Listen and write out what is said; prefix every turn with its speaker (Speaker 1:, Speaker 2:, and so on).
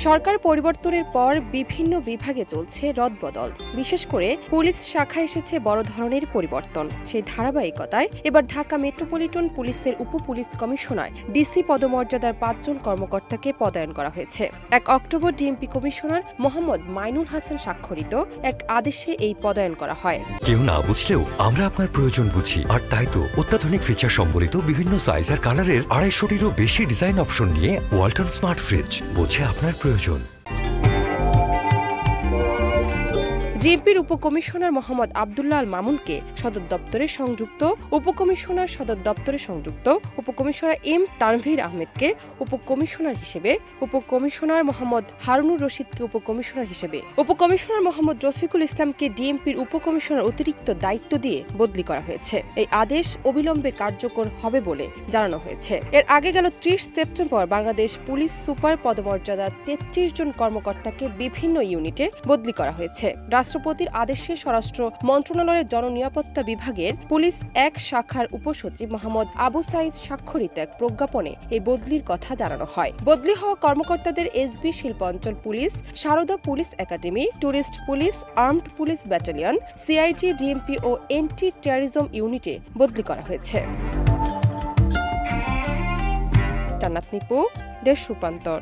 Speaker 1: সরকার পরিবর্তনের পর বিভিন্ন বিভাগে চলছে রদবদল। বিশেষ করে পুলিশ শাখায় এসেছে বড় ধরনের পরিবর্তন। সেই ধারাবাহিকতায় এবার ঢাকা মেট্রোপলিটন পুলিশের উপ-পুলিশ কমিশনার ডিসি পদমর্যাদার ৫ জন কর্মকর্তাকে পদায়ন করা হয়েছে। ১ October DMP commissioner Mohammad Mainul Hasan স্বাক্ষরিত এক আদেশে এই পদায়ন করা হয়।
Speaker 2: কেউ না বুঝলেও আমরা আপনার প্রয়োজন বুঝি, আর তাই তো অত্যাধুনিক ফিচার সম্বলিত বিভিন্ন সাইজ আর কালারের ২৫০টিরও বেশি ডিজাইন অপশন নিয়ে ওয়ালটন স্মার্ট ফ্রিজ বোঝে আপনার প্রয়োজন।
Speaker 1: ডিএমপির উপকমিশনার মোহাম্মদ আবদুল্লাহ আল মামুনকে সদর দপ্তরে সংযুক্ত, উপকমিশনার সদর দপ্তরে সংযুক্ত, উপকমিশনার এম তানভীর আহমেদকে উপকমিশনার হিসেবে, উপকমিশনার মোহাম্মদ হারুনুর রশিদকে উপকমিশনার হিসেবে, উপকমিশনার মোহাম্মদ রফিকুল ইসলামকে ডিএমপির উপকমিশনার অতিরিক্ত দায়িত্ব দিয়ে বদলি করা হয়েছে। এই আদেশ অবিলম্বে কার্যকর হবে বলে জানানো হয়েছে। এর আগে গেল ৩০ সেপ্টেম্বর বাংলাদেশ পুলিশ সুপার পদমর্যাদার ৩৩ জন কর্মকর্তাকে বিভিন্ন ইউনিটে বদলি করা হয়েছে। রাষ্ট্রপতির আদেশে স্বরাষ্ট্র মন্ত্রণালয়ের জননিরাপত্তা বিভাগের পুলিশ ১ শাখার উপসচিব মোহাম্মদ আবু সাইদ স্বাক্ষরিত এক প্রজ্ঞাপনে এই বদলির কথা জানানো হয়। বদলি হওয়া কর্মকর্তাদের এসবি শিল্পাঞ্চল police, Sarda police academy, tourist police, armed police battalion, CIT, DMP ও এন্টি টেররিজম ইউনিটে বদলি করা হয়েছে। জান্নাত নিপু, দেশ রূপান্তর।